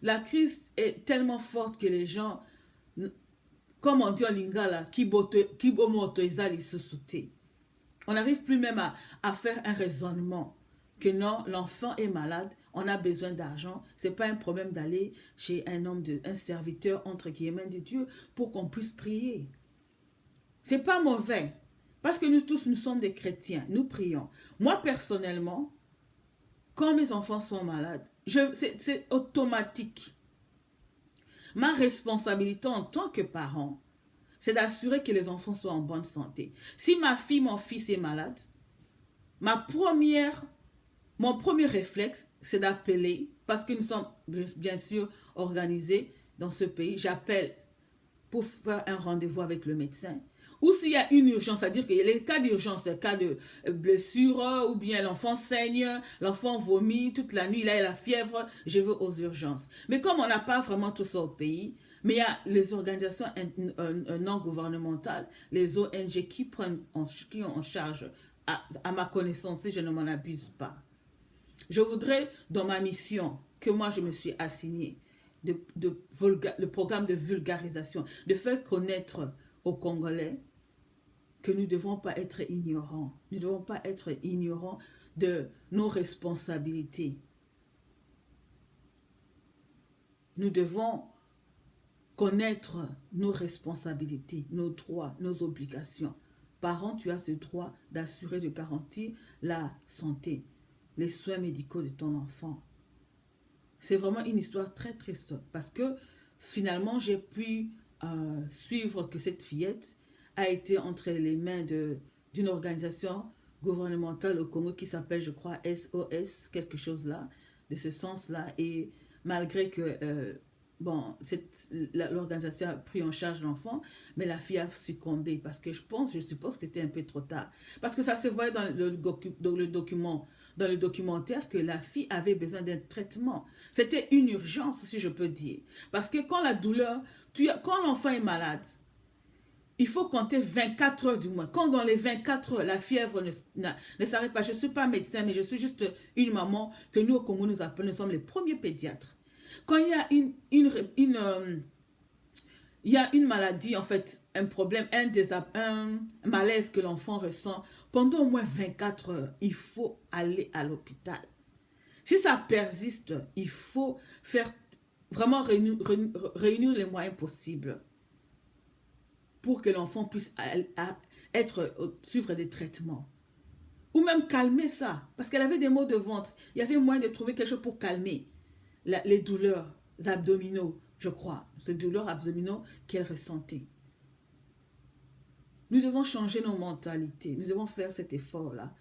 la crise est tellement forte que les gens, comme on dit en lingala, qui se sauter. On n'arrive plus même à faire un raisonnement que non, l'enfant est malade, on a besoin d'argent. C'est pas un problème d'aller chez un homme, un serviteur entre guillemets de Dieu pour qu'on puisse prier. C'est pas mauvais. Parce que nous tous, nous sommes des chrétiens, nous prions. Moi, personnellement, quand mes enfants sont malades, c'est automatique. Ma responsabilité en tant que parent, c'est d'assurer que les enfants soient en bonne santé. Si ma fille, mon fils est malade, mon premier réflexe, c'est d'appeler, parce que nous sommes bien sûr organisés dans ce pays, j'appelle pour faire un rendez-vous avec le médecin. Ou s'il y a une urgence, c'est-à-dire que les cas d'urgence, les cas de blessure, ou bien l'enfant saigne, l'enfant vomit toute la nuit, il a la fièvre, je vais aux urgences. Mais comme on n'a pas vraiment tout ça au pays, mais il y a les organisations non gouvernementales, les ONG qui ont en charge, à ma connaissance, si je ne m'en abuse pas. Je voudrais, dans ma mission que moi je me suis assignée, le programme de vulgarisation, de faire connaître aux Congolais que nous ne devons pas être ignorants. Nous ne devons pas être ignorants de nos responsabilités. Nous devons connaître nos responsabilités, nos droits, nos obligations. Parent, tu as ce droit d'assurer, de garantir la santé, les soins médicaux de ton enfant. C'est vraiment une histoire très triste parce que finalement, j'ai pu suivre que cette fillette a été entre les mains d'une organisation gouvernementale au Congo qui s'appelle, je crois, SOS, quelque chose là, de ce sens-là. Et malgré que, l'organisation a pris en charge l'enfant, mais la fille a succombé parce que je suppose que c'était un peu trop tard. Parce que ça se voyait dans le documentaire que la fille avait besoin d'un traitement. C'était une urgence, si je peux dire. Parce que quand la douleur, quand l'enfant est malade, il faut compter 24 heures du moins. Quand dans les 24 heures, la fièvre ne s'arrête pas. Je ne suis pas médecin, mais je suis juste une maman que nous au Congo nous appelons, nous sommes les premiers pédiatres. Quand il y a une maladie, en fait, un problème, un malaise que l'enfant ressent, pendant au moins 24 heures, il faut aller à l'hôpital. Si ça persiste, il faut vraiment réunir les moyens possibles pour que l'enfant puisse suivre des traitements. Ou même calmer ça, parce qu'elle avait des maux de ventre. Il y avait moyen de trouver quelque chose pour calmer les douleurs abdominaux, je crois, ces douleurs abdominaux qu'elle ressentait. Nous devons changer nos mentalités, nous devons faire cet effort-là.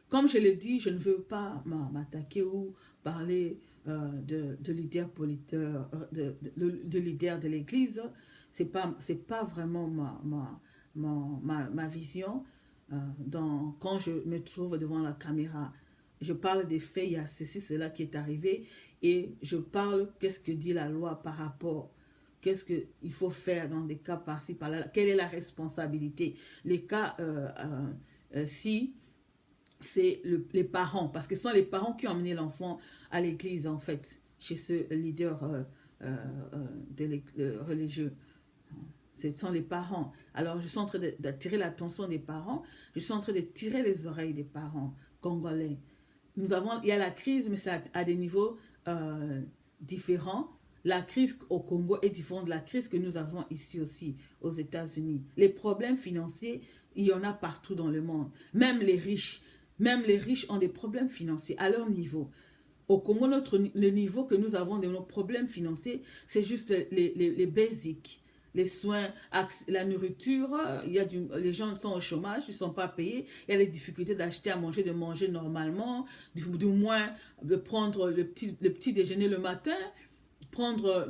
Comme je l'ai dit, je ne veux pas m'attaquer ou parler de leader de l'Église. C'est pas vraiment ma vision. Quand je me trouve devant la caméra, je parle des faits, il y a ceci, cela qui est arrivé, et je parle qu'est-ce que dit la loi par rapport, qu'est-ce qu'il faut faire dans des cas par-ci, par-là, quelle est la responsabilité. Les cas, si c'est les parents, parce que ce sont les parents qui ont amené l'enfant à l'église, en fait, chez ce leader religieux. Ce sont les parents. Alors, je suis en train d'attirer l'attention des parents. Je suis en train de tirer les oreilles des parents congolais. Il y a la crise, mais c'est à des niveaux différents. La crise au Congo est différente de la crise que nous avons ici aussi, aux États-Unis. Les problèmes financiers, il y en a partout dans le monde. Même les riches ont des problèmes financiers à leur niveau. Au Congo, le niveau que nous avons de nos problèmes financiers, c'est juste les basiques. Les soins, la nourriture, les gens sont au chômage, ils ne sont pas payés, il y a les difficultés d'acheter à manger, de manger normalement, du moins de prendre le petit déjeuner le matin,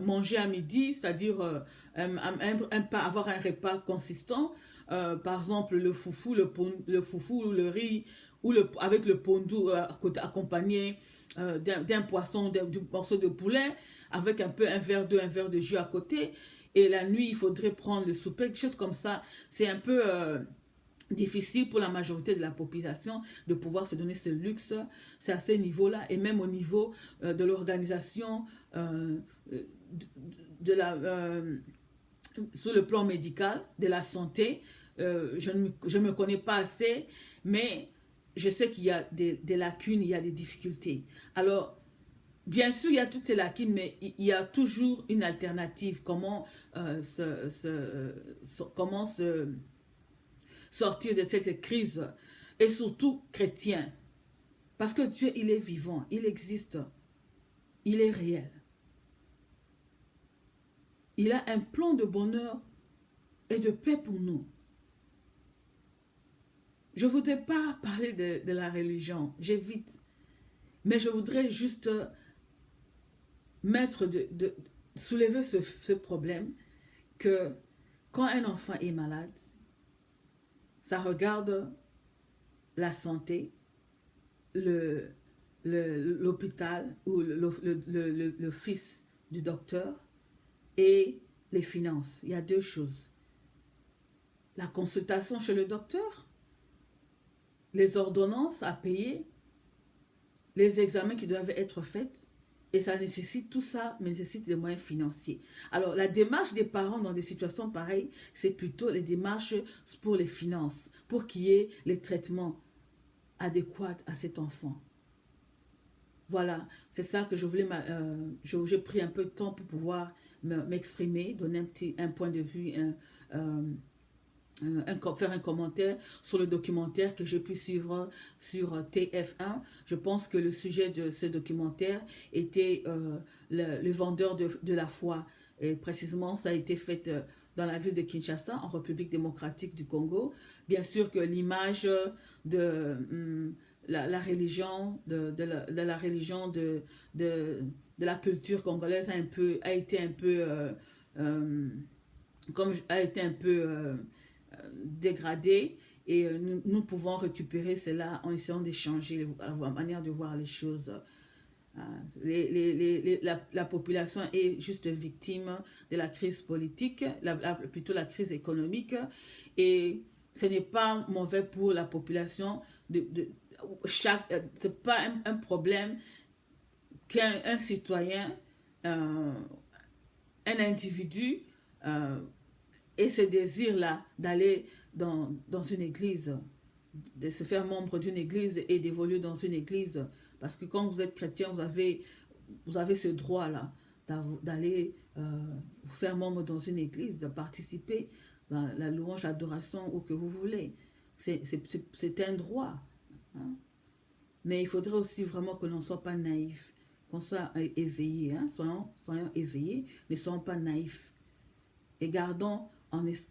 manger à midi, c'est-à-dire avoir un repas consistant, par exemple le foufou, le riz, ou avec le pondou accompagné d'un poisson, du morceau de poulet, avec un verre de jus à côté. Et la nuit, il faudrait prendre le souper, quelque chose comme ça. C'est un peu difficile pour la majorité de la population de pouvoir se donner ce luxe. C'est à ce niveau-là, et même au niveau de l'organisation sur le plan médical, de la santé. Je ne me connais pas assez, mais je sais qu'il y a des lacunes, il y a des difficultés. Alors, bien sûr, il y a toutes ces lacunes, mais il y a toujours une alternative. Comment sortir de cette crise, et surtout chrétien. Parce que Dieu, il est vivant, il existe, il est réel. Il a un plan de bonheur et de paix pour nous. Je ne voudrais pas parler de la religion, j'évite. Mais je voudrais juste soulever ce problème que quand un enfant est malade, ça regarde la santé, l'hôpital ou le fils du docteur et les finances. Il y a deux choses. La consultation chez le docteur, les ordonnances à payer, les examens qui doivent être faits, et ça nécessite, tout ça nécessite des moyens financiers. Alors, la démarche des parents dans des situations pareilles, c'est plutôt les démarches pour les finances, pour qu'il y ait les traitements adéquats à cet enfant. Voilà, c'est ça que je voulais, j'ai pris un peu de temps pour pouvoir m'exprimer, donner un point de vue, faire un commentaire sur le documentaire que j'ai pu suivre sur TF1. Je pense que le sujet de ce documentaire était le vendeur de la foi. Et précisément, ça a été fait dans la ville de Kinshasa, en République démocratique du Congo. Bien sûr que l'image de la religion, de la culture congolaise a été un peu dégradé, et nous pouvons récupérer cela en essayant d'échanger la manière de voir les choses. La population est juste victime de la crise politique, plutôt la crise économique, et ce n'est pas mauvais pour la population. C'est pas un problème qu'un citoyen, un individu et ce désir-là d'aller dans une église, de se faire membre d'une église et d'évoluer dans une église. Parce que quand vous êtes chrétien, vous avez ce droit-là d'aller vous faire membre dans une église, de participer dans la louange, l'adoration, ou que vous voulez. C'est un droit. Hein? Mais il faudrait aussi vraiment que l'on ne soit pas naïf, qu'on soit éveillé. Hein? Soyons éveillés, ne soyons pas naïfs. Et gardons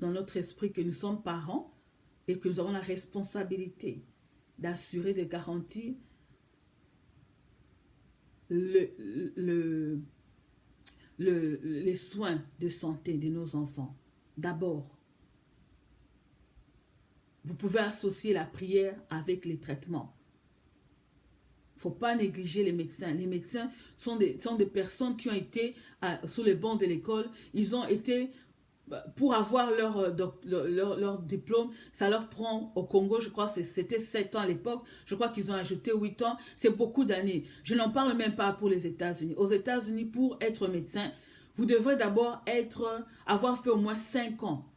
dans notre esprit que nous sommes parents et que nous avons la responsabilité d'assurer, de garantir les soins de santé de nos enfants. D'abord, vous pouvez associer la prière avec les traitements. Il ne faut pas négliger les médecins. Les médecins sont des personnes qui ont été sous les bancs de l'école. Ils ont été... Pour avoir leur diplôme, ça leur prend au Congo, je crois que c'était 7 ans à l'époque, je crois qu'ils ont ajouté 8 ans, c'est beaucoup d'années. Je n'en parle même pas pour les États-Unis. Aux États-Unis, pour être médecin, vous devrez d'abord avoir fait au moins 5 ans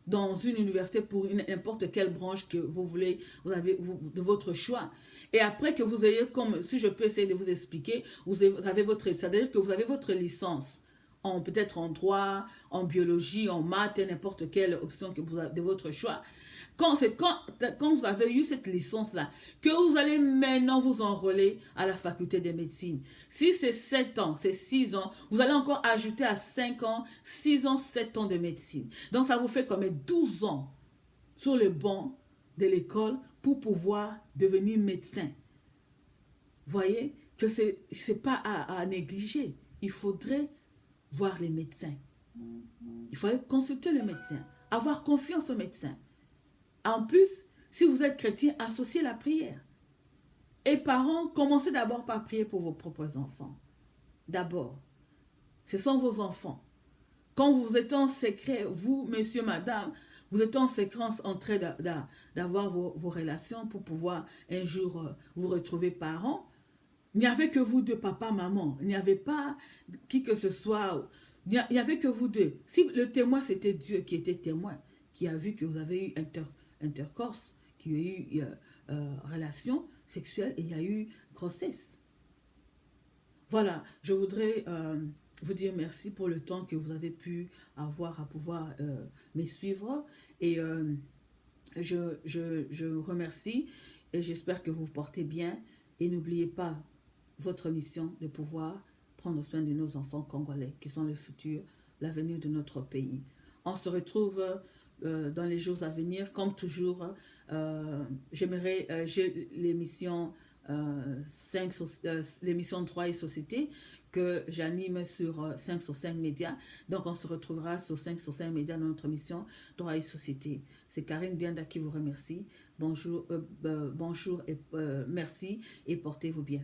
dans une université pour n'importe quelle branche que vous voulez, de votre choix. Et après que vous ayez, comme si je peux essayer de vous expliquer, c'est-à-dire que vous avez votre licence, peut-être en droit, en biologie, en maths, n'importe quelle option que vous avez de votre choix. Quand vous avez eu cette licence-là, que vous allez maintenant vous enrôler à la faculté de médecine. Si c'est 7 ans, c'est 6 ans, vous allez encore ajouter à 5 ans, 6 ans, 7 ans de médecine. Donc ça vous fait comme 12 ans sur le banc de l'école pour pouvoir devenir médecin. Voyez que c'est pas à négliger. Il faudrait voir les médecins. Il faut consulter le médecin, avoir confiance au médecin. En plus, si vous êtes chrétien, associez la prière. Et parents, commencez d'abord par prier pour vos propres enfants. D'abord, ce sont vos enfants. Quand vous êtes en secret, vous, monsieur, madame, Vous êtes en séquence en train d'avoir vos relations pour pouvoir un jour vous retrouver parents. Il n'y avait que vous deux, papa, maman. Il n'y avait pas qui que ce soit. Il n'y avait que vous deux. Si le témoin, c'était Dieu qui était témoin, qui a vu que vous avez eu intercourse, qu'il y a eu relation sexuelle et il y a eu grossesse. Voilà, je voudrais vous dire merci pour le temps que vous avez pu avoir à pouvoir me suivre. Et je vous remercie et j'espère que vous vous portez bien. Et n'oubliez pas votre mission de pouvoir prendre soin de nos enfants congolais qui sont le futur, l'avenir de notre pays. On se retrouve dans les jours à venir. Comme toujours, j'ai l'émission l'émission Droit et Société que j'anime sur 5 sur 5 médias. Donc on se retrouvera sur 5 sur 5 médias dans notre émission Droit et Société. C'est Karine Bianda qui vous remercie. Bonjour et merci et portez-vous bien.